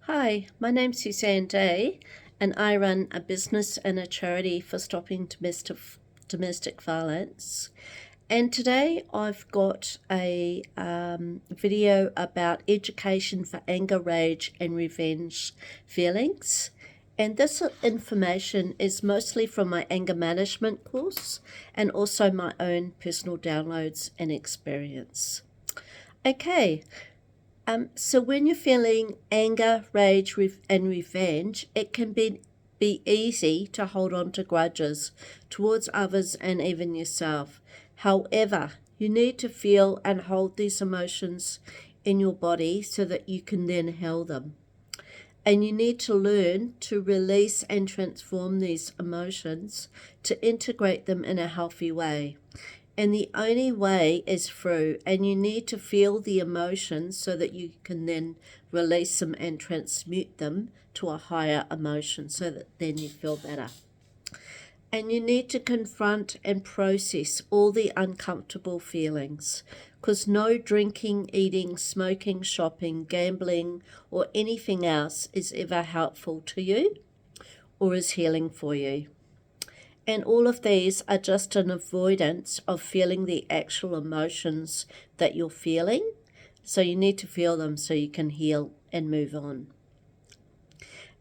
Hi, my name's Suzanne Day, and I run a business and a charity for stopping domestic violence. And today I've got a video about education for anger, rage, and revenge feelings. And this information is mostly from my anger management course and also my own personal downloads and experience. Okay, so when you're feeling anger, rage, and revenge, it can be easy to hold on to grudges towards others and even yourself. However, you need to feel and hold these emotions in your body so that you can then heal them. And you need to learn to release and transform these emotions to integrate them in a healthy way. And the only way is through, and you need to feel the emotions so that you can then release them and transmute them to a higher emotion so that then you feel better. And you need to confront and process all the uncomfortable feelings, because no drinking, eating, smoking, shopping, gambling, or anything else is ever helpful to you or is healing for you. And all of these are just an avoidance of feeling the actual emotions that you're feeling. So you need to feel them so you can heal and move on.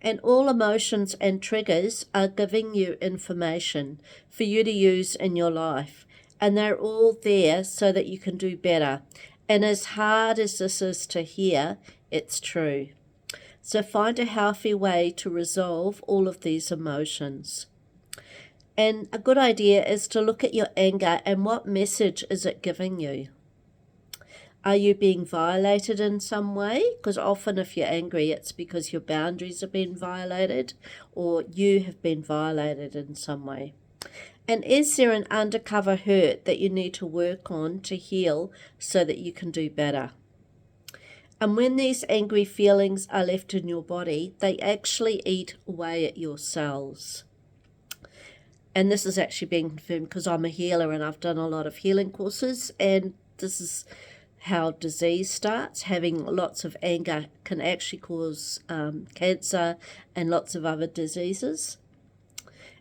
And all emotions and triggers are giving you information for you to use in your life. And they're all there so that you can do better. And as hard as this is to hear, it's true. So find a healthy way to resolve all of these emotions. And a good idea is to look at your anger and what message is it giving you? Are you being violated in some way? Because often if you're angry, it's because your boundaries have been violated or you have been violated in some way. And is there an undercover hurt that you need to work on to heal so that you can do better? And when these angry feelings are left in your body, they actually eat away at your cells. And this is actually being confirmed because I'm a healer and I've done a lot of healing courses, and this is how disease starts. Having lots of anger can actually cause cancer and lots of other diseases.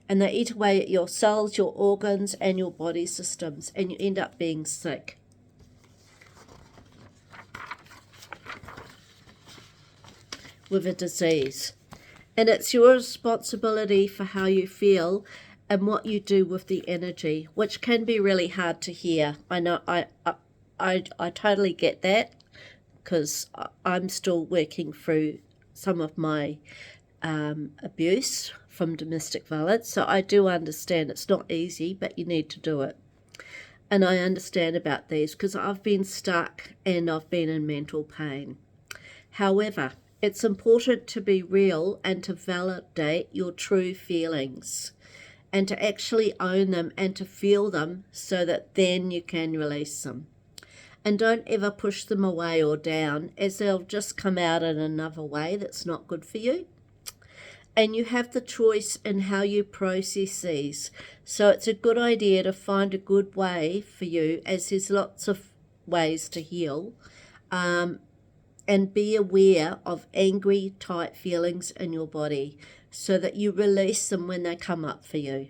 And they eat away at your cells, your organs, and your body systems, and you end up being sick. With a disease. And it's your responsibility for how you feel and what you do with the energy, which can be really hard to hear. I know I totally get that, because I'm still working through some of my abuse from domestic violence, so I do understand it's not easy, but you need to do it. And I understand about these because I've been stuck and I've been in mental pain. However, it's important to be real and to validate your true feelings and to actually own them and to feel them so that then you can release them. And don't ever push them away or down, as they'll just come out in another way that's not good for you. And you have the choice in how you process these. So it's a good idea to find a good way for you, as there's lots of ways to heal, and be aware of angry type feelings in your body so that you release them when they come up for you.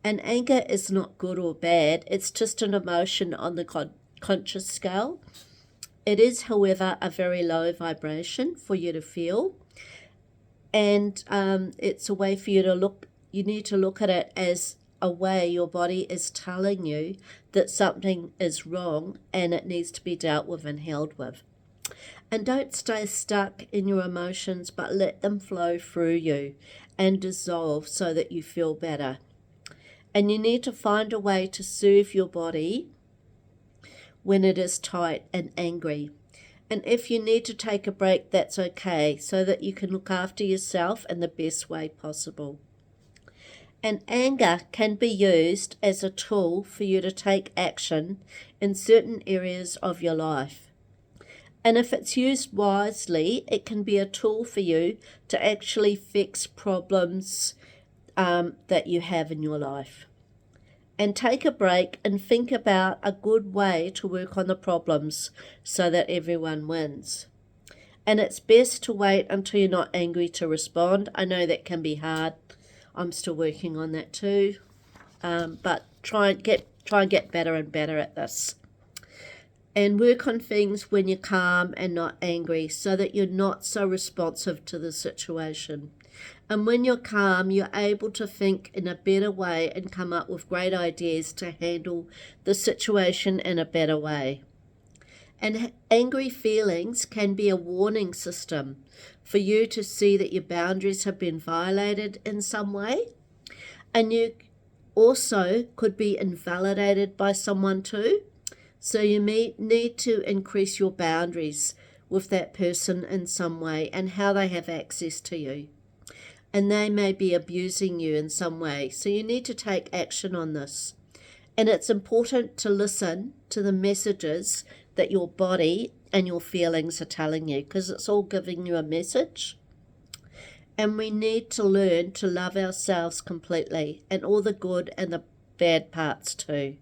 And anger is not good or bad, it's just an emotion on the conscious scale. It is, however, a very low vibration for you to feel, and it's a way for you to look. You need to look at it as a way your body is telling you that something is wrong and it needs to be dealt with and healed with. And don't stay stuck in your emotions, but let them flow through you and dissolve so that you feel better. And you need to find a way to soothe your body when it is tight and angry. And if you need to take a break, that's okay, so that you can look after yourself in the best way possible. And anger can be used as a tool for you to take action in certain areas of your life. And if it's used wisely, it can be a tool for you to actually fix problems that you have in your life. And take a break and think about a good way to work on the problems so that everyone wins. And it's best to wait until you're not angry to respond. I know that can be hard. I'm still working on that too. But try and get better and better at this. And work on things when you're calm and not angry so that you're not so responsive to the situation. And when you're calm, you're able to think in a better way and come up with great ideas to handle the situation in a better way. And angry feelings can be a warning system for you to see that your boundaries have been violated in some way. And you also could be invalidated by someone too. So you may need to increase your boundaries with that person in some way and how they have access to you. And they may be abusing you in some way. So you need to take action on this. And it's important to listen to the messages that your body and your feelings are telling you, because it's all giving you a message. And we need to learn to love ourselves completely, and all the good and the bad parts too.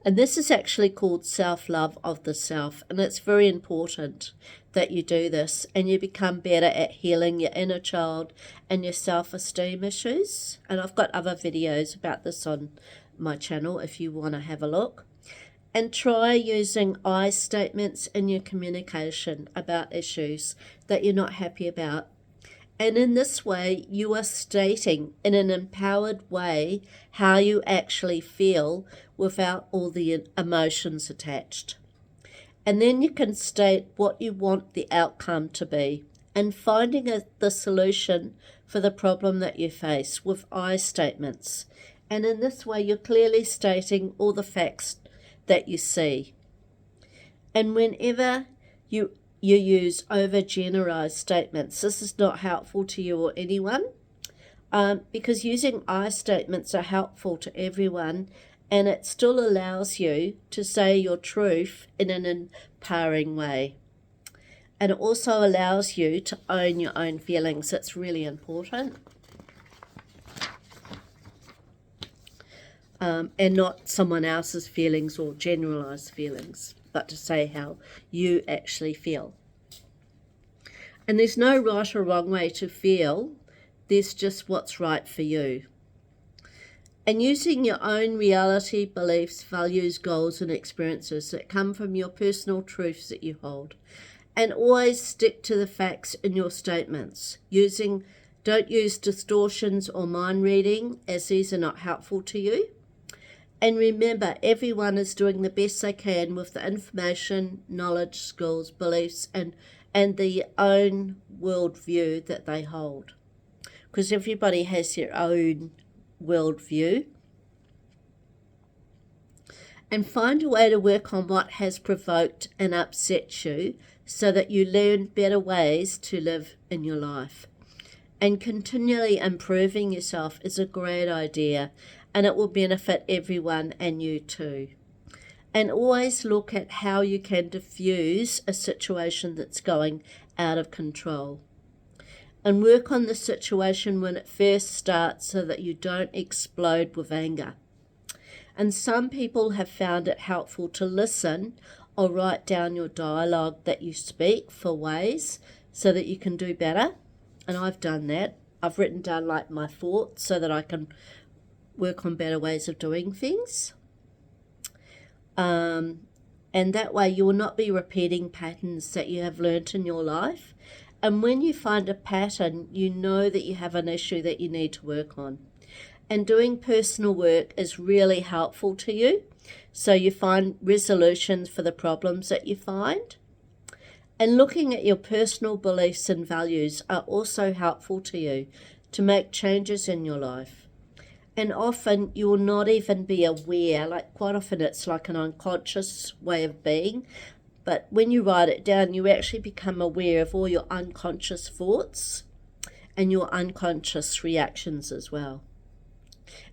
And this is actually called self-love of the self, and it's very important that you do this and you become better at healing your inner child and your self-esteem issues. And I've got other videos about this on my channel if you want to have a look. And try using I statements in your communication about issues that you're not happy about. And in this way, you are stating in an empowered way how you actually feel without all the emotions attached. And then you can state what you want the outcome to be and finding the solution for the problem that you face with I statements. And in this way, you're clearly stating all the facts that you see. And whenever you use overgeneralized statements, this is not helpful to you or anyone, because using I statements are helpful to everyone, and it still allows you to say your truth in an empowering way. And it also allows you to own your own feelings. It's really important. And not someone else's feelings or generalized feelings, but to say how you actually feel. And there's no right or wrong way to feel, there's just what's right for you. And using your own reality, beliefs, values, goals, and experiences that come from your personal truths that you hold. And always stick to the facts in your statements. Don't use distortions or mind reading, as these are not helpful to you. And remember, everyone is doing the best they can with the information, knowledge, skills, beliefs, and the own worldview that they hold. Because everybody has their own worldview. And find a way to work on what has provoked and upset you so that you learn better ways to live in your life. And continually improving yourself is a great idea, and it will benefit everyone and you too. And always look at how you can diffuse a situation that's going out of control. And work on the situation when it first starts so that you don't explode with anger. And some people have found it helpful to listen or write down your dialogue that you speak for ways so that you can do better. And I've done that. I've written down like my thoughts so that I can work on better ways of doing things. And that way you will not be repeating patterns that you have learnt in your life. And when you find a pattern, you know that you have an issue that you need to work on. And doing personal work is really helpful to you. So you find resolutions for the problems that you find. And looking at your personal beliefs and values are also helpful to you to make changes in your life. And often you will not even be aware, like quite often it's like an unconscious way of being. But when you write it down, you actually become aware of all your unconscious thoughts and your unconscious reactions as well.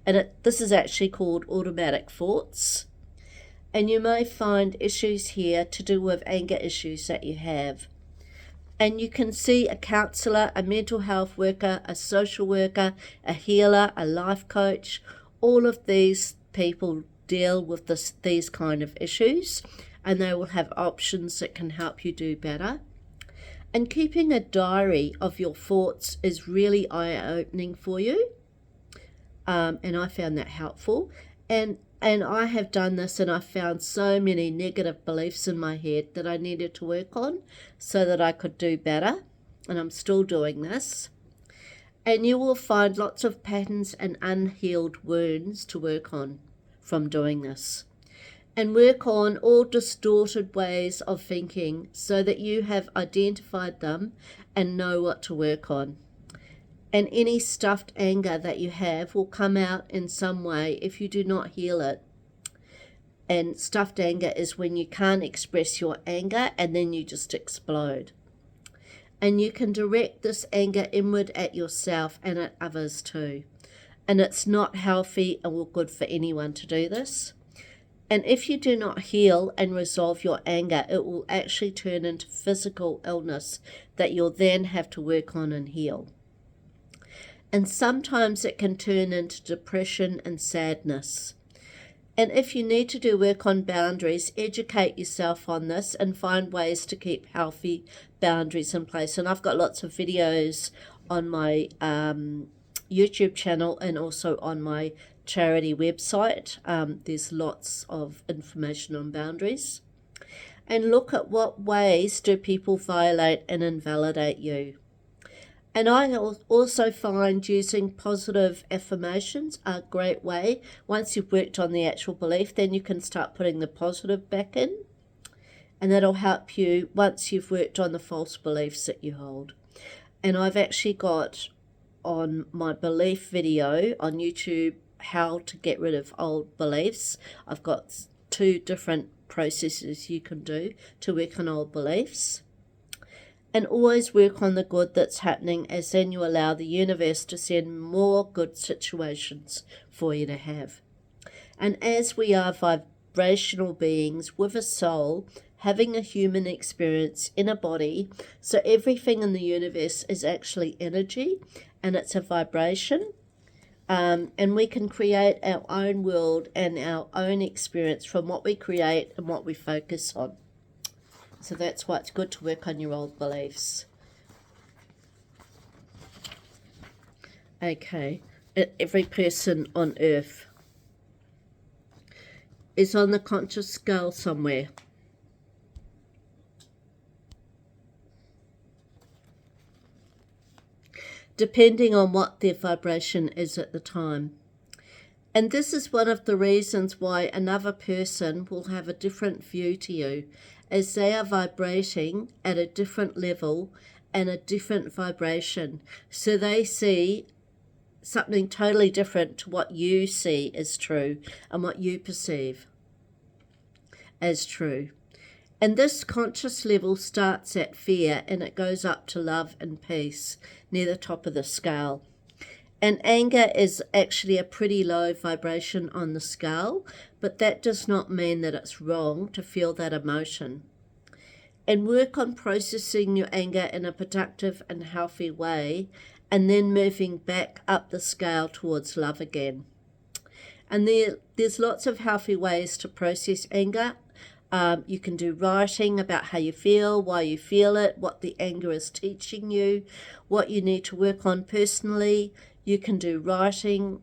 And this is actually called automatic thoughts. And you may find issues here to do with anger issues that you have. And you can see a counsellor, a mental health worker, a social worker, a healer, a life coach. All of these people deal with these kind of issues, and they will have options that can help you do better. And keeping a diary of your thoughts is really eye-opening for you. And I found that helpful. And I have done this, and I found so many negative beliefs in my head that I needed to work on so that I could do better. And I'm still doing this. And you will find lots of patterns and unhealed wounds to work on from doing this. And work on all distorted ways of thinking so that you have identified them and know what to work on. And any stuffed anger that you have will come out in some way if you do not heal it. And stuffed anger is when you can't express your anger and then you just explode. And you can direct this anger inward at yourself and at others too. And it's not healthy or good for anyone to do this. And if you do not heal and resolve your anger, it will actually turn into physical illness that you'll then have to work on and heal. And sometimes it can turn into depression and sadness. And if you need to do work on boundaries, educate yourself on this and find ways to keep healthy boundaries in place. And I've got lots of videos on my YouTube channel and also on my charity website. There's lots of information on boundaries. And look at what ways do people violate and invalidate you. And I also find using positive affirmations a great way. Once you've worked on the actual belief, then you can start putting the positive back in. And that'll help you once you've worked on the false beliefs that you hold. And I've actually got on my belief video on YouTube how to get rid of old beliefs. I've got 2 different processes you can do to work on old beliefs. And always work on the good that's happening, as then you allow the universe to send more good situations for you to have. And as we are vibrational beings with a soul, having a human experience in a body, so everything in the universe is actually energy and it's a vibration. And we can create our own world and our own experience from what we create and what we focus on. So that's why it's good to work on your old beliefs. Okay, every person on earth is on the conscious scale somewhere. Depending on what their vibration is at the time. And this is one of the reasons why another person will have a different view to you, as they are vibrating at a different level and a different vibration. So they see something totally different to what you see as true and what you perceive as true. And this conscious level starts at fear and it goes up to love and peace near the top of the scale. And anger is actually a pretty low vibration on the scale, but that does not mean that it's wrong to feel that emotion. And work on processing your anger in a productive and healthy way, and then moving back up the scale towards love again. And there's lots of healthy ways to process anger. You can do writing about how you feel, why you feel it, what the anger is teaching you, what you need to work on personally. You can do writing,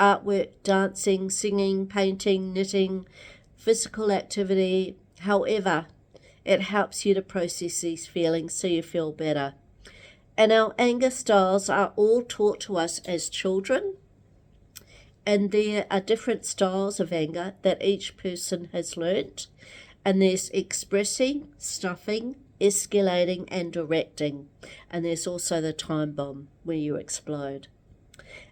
artwork, dancing, singing, painting, knitting, physical activity. However, it helps you to process these feelings so you feel better. And our anger styles are all taught to us as children. And there are different styles of anger that each person has learnt. And there's expressing, stuffing, escalating, and directing. And there's also the time bomb where you explode.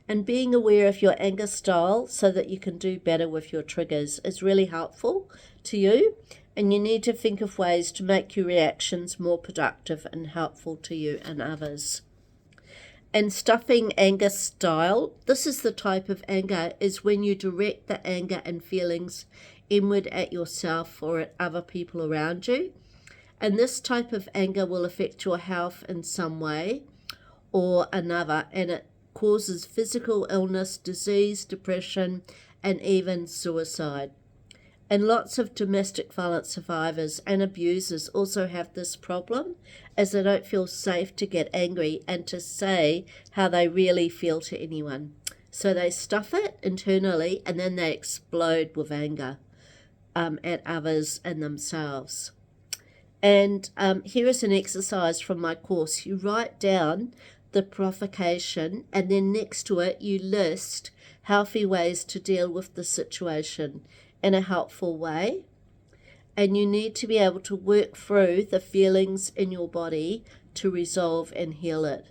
And being aware of your anger style so that you can do better with your triggers is really helpful to you. And you need to think of ways to make your reactions more productive and helpful to you and others. And stuffing anger style, this is the type of anger is when you direct the anger and feelings inward at yourself or at other people around you. And this type of anger will affect your health in some way or another, and it causes physical illness, disease, depression, and even suicide. And lots of domestic violence survivors and abusers also have this problem, as they don't feel safe to get angry and to say how they really feel to anyone. So they stuff it internally and then they explode with anger at others and themselves. And here is an exercise from my course. You write down the provocation, and then next to it you list healthy ways to deal with the situation in a helpful way. And you need to be able to work through the feelings in your body to resolve and heal it.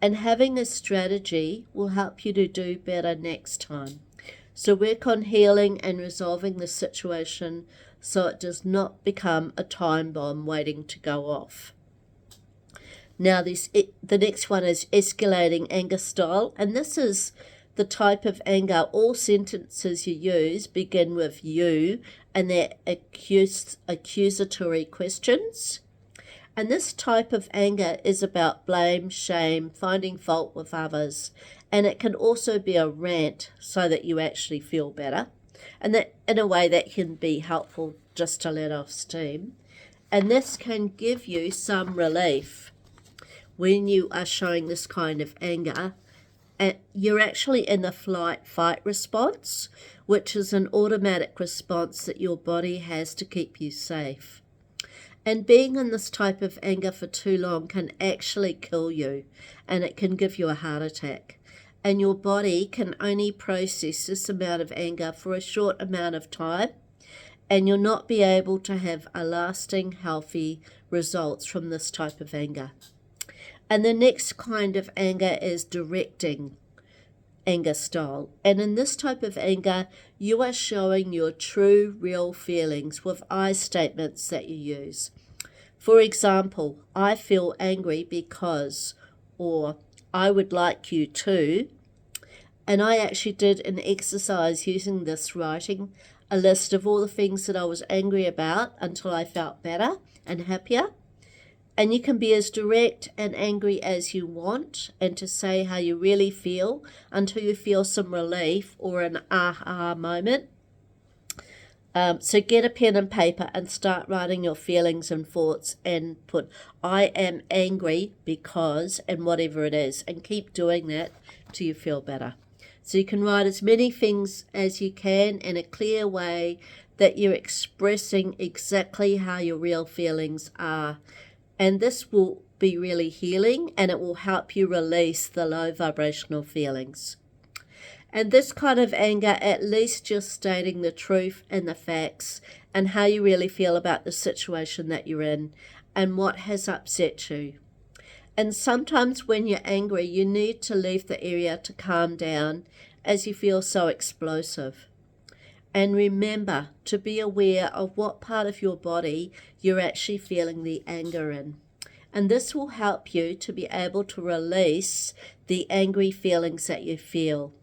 And having a strategy will help you to do better next time. So work on healing and resolving the situation so it does not become a time bomb waiting to go off. Now the next one is escalating anger style, and this is the type of anger. All sentences you use begin with you and they're accusatory questions. And this type of anger is about blame, shame, finding fault with others. And it can also be a rant so that you actually feel better. And that, in a way, that can be helpful just to let off steam. And this can give you some relief when you are showing this kind of anger. You're actually in the flight-fight response, which is an automatic response that your body has to keep you safe. And being in this type of anger for too long can actually kill you, and it can give you a heart attack. And your body can only process this amount of anger for a short amount of time, and you'll not be able to have a lasting, healthy results from this type of anger. And the next kind of anger is directing anger style. And in this type of anger, you are showing your true, real feelings with I statements that you use. For example, I feel angry because, or I would like you to. And I actually did an exercise using this, writing a list of all the things that I was angry about until I felt better and happier. And you can be as direct and angry as you want, and to say how you really feel until you feel some relief or an aha moment. So get a pen and paper and start writing your feelings and thoughts and put, I am angry because, and whatever it is, and keep doing that till you feel better. So you can write as many things as you can in a clear way that you're expressing exactly how your real feelings are. And this will be really healing, and it will help you release the low vibrational feelings. And this kind of anger, at least you're stating the truth and the facts and how you really feel about the situation that you're in and what has upset you. And sometimes when you're angry, you need to leave the area to calm down as you feel so explosive. And remember to be aware of what part of your body you're actually feeling the anger in. And this will help you to be able to release the angry feelings that you feel.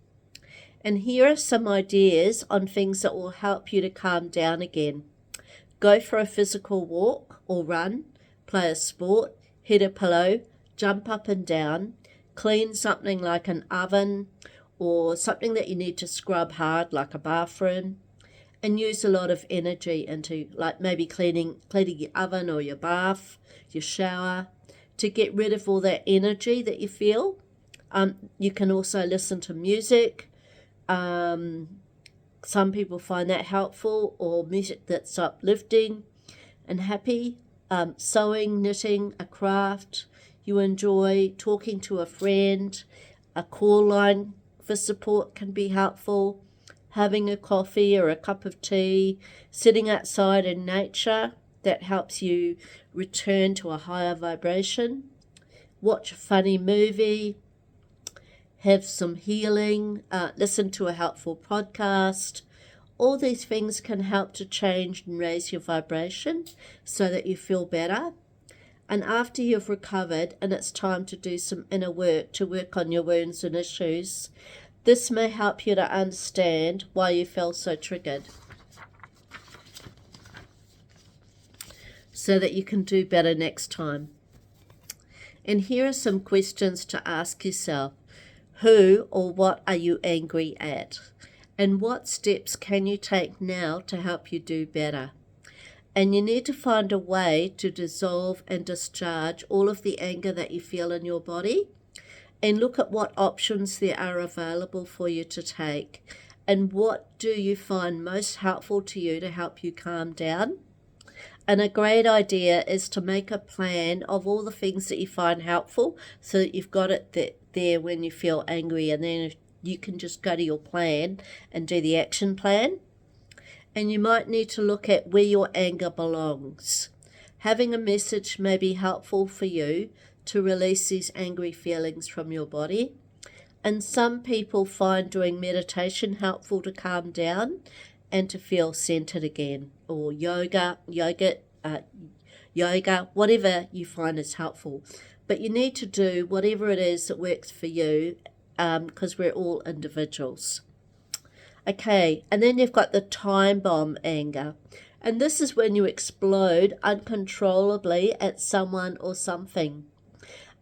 And here are some ideas on things that will help you to calm down again. Go for a physical walk or run, play a sport, hit a pillow, jump up and down, clean something like an oven or something that you need to scrub hard like a bathroom, and use a lot of energy into, like maybe cleaning your oven or your bath, your shower, to get rid of all that energy that you feel. You can also listen to music. Some people find that helpful, or music that's uplifting and happy. Sewing, knitting, a craft you enjoy, talking to a friend, a call line for support can be helpful. Having a coffee or a cup of tea, sitting outside in nature, that helps you return to a higher vibration. Watch a funny movie, have some healing, listen to a helpful podcast. All these things can help to change and raise your vibration so that you feel better. And after you've recovered and it's time to do some inner work to work on your wounds and issues, this may help you to understand why you felt so triggered, so that you can do better next time. And here are some questions to ask yourself. Who or what are you angry at? And what steps can you take now to help you do better? And you need to find a way to dissolve and discharge all of the anger that you feel in your body, and look at what options there are available for you to take, and what do you find most helpful to you to help you calm down. And a great idea is to make a plan of all the things that you find helpful, so that you've got it there when you feel angry, and then you can just go to your plan and do the action plan. And you might need to look at where your anger belongs. Having a message may be helpful for you to release these angry feelings from your body. And some people find doing meditation helpful to calm down and to feel centered again, or yoga, whatever you find is helpful. But you need to do whatever it is that works for you, because we're all individuals. Okay, and then you've got the time bomb anger. And this is when you explode uncontrollably at someone or something.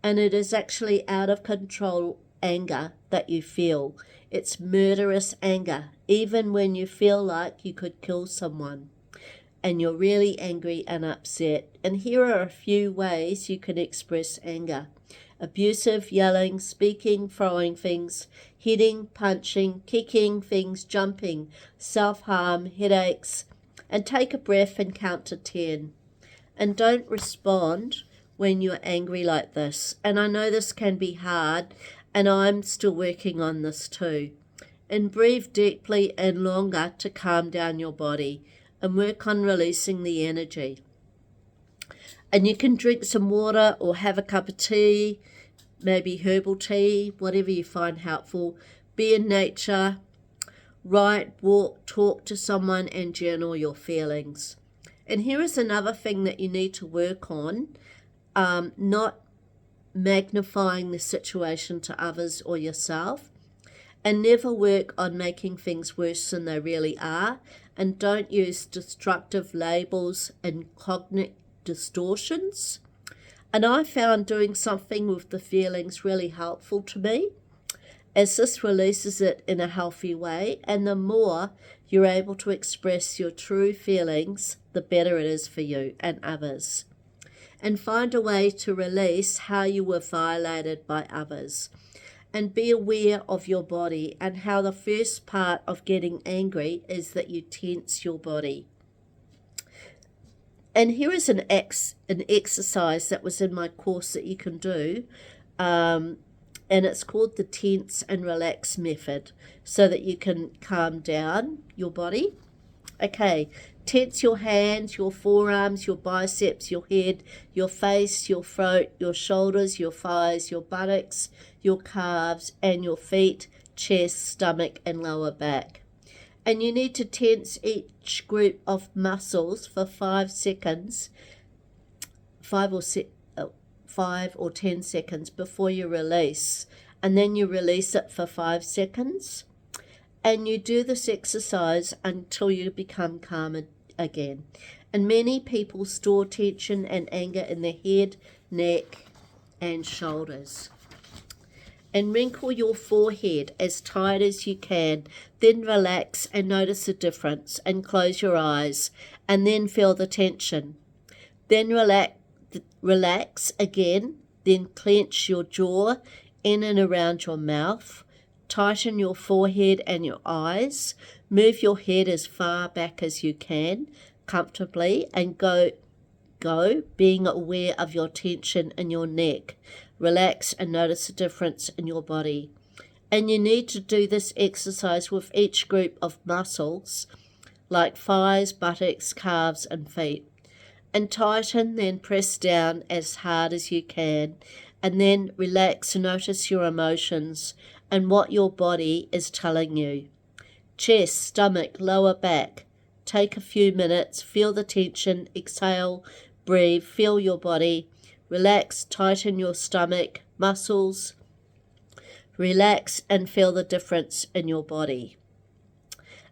And it is actually out of control anger that you feel. It's murderous anger, even when you feel like you could kill someone. And you're really angry and upset. And here are a few ways you can express anger: abusive, yelling, speaking, throwing things, hitting, punching, kicking things, jumping, self-harm, headaches. And take a breath and count to 10. And don't respond when you're angry like this. And I know this can be hard, and I'm still working on this too. And breathe deeply and longer to calm down your body, and work on releasing the energy. And you can drink some water or have a cup of tea, maybe herbal tea, whatever you find helpful. Be in nature, write, walk, talk to someone, and journal your feelings. And here is another thing that you need to work on, not magnifying the situation to others or yourself, and never work on making things worse than they really are, and don't use destructive labels and cognitive distortions. And I found doing something with the feelings really helpful to me, as this releases it in a healthy way, and the more you're able to express your true feelings, the better it is for you and others. And find a way to release how you were violated by others. And be aware of your body, and how the first part of getting angry is that you tense your body. And here is an exercise that was in my course that you can do, and it's called the tense and relax method, so that you can calm down your body. Okay, tense your hands, your forearms, your biceps, your head, your face, your throat, your shoulders, your thighs, your buttocks, your calves, and your feet, chest, stomach, and lower back. And you need to tense each group of muscles for 5 seconds, 5 or 10 seconds before you release. And then you release it for 5 seconds. And you do this exercise until you become calm again. And many people store tension and anger in their head, neck, and shoulders. And wrinkle your forehead as tight as you can. Then relax and notice the difference, and close your eyes, and then feel the tension. Then relax again, then clench your jaw in and around your mouth. Tighten your forehead and your eyes. Move your head as far back as you can comfortably, and go being aware of your tension in your neck. Relax and notice the difference in your body. And you need to do this exercise with each group of muscles, like thighs, buttocks, calves, and feet. And tighten, then press down as hard as you can, and then relax and notice your emotions and what your body is telling you. Chest, stomach, lower back. Take a few minutes, feel the tension, exhale, breathe, feel your body. Relax, tighten your stomach, muscles. Relax and feel the difference in your body.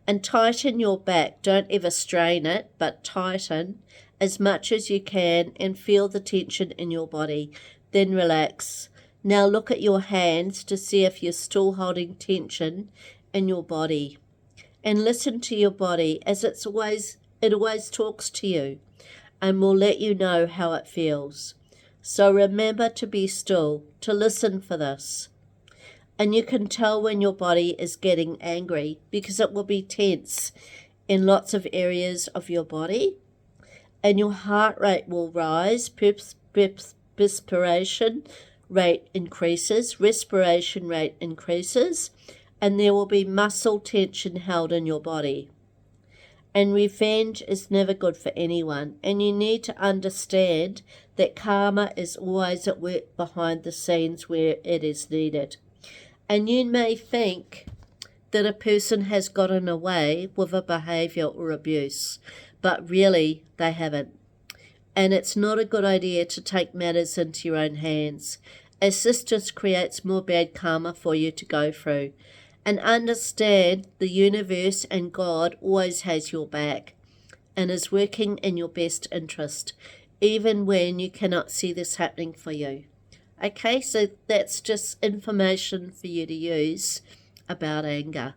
And tighten your back. Don't ever strain it, but tighten as much as you can and feel the tension in your body. Then relax. Now look at your hands to see if you're still holding tension in your body. and listen to your body, as it always talks to you and will let you know how it feels. So remember to be still, to listen for this. And you can tell when your body is getting angry because it will be tense in lots of areas of your body, and your heart rate will rise, perspiration rate increases, respiration rate increases, and there will be muscle tension held in your body. And revenge is never good for anyone, and you need to understand that karma is always at work behind the scenes where it is needed. And you may think that a person has gotten away with a behaviour or abuse, but really they haven't. And it's not a good idea to take matters into your own hands, as this just creates more bad karma for you to go through. And understand the universe and God always has your back and is working in your best interest, even when you cannot see this happening for you. Okay, so that's just information for you to use about anger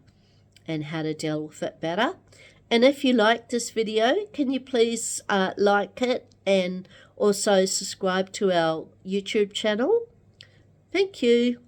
and how to deal with it better. And if you like this video, can you please like it and also subscribe to our YouTube channel? Thank you.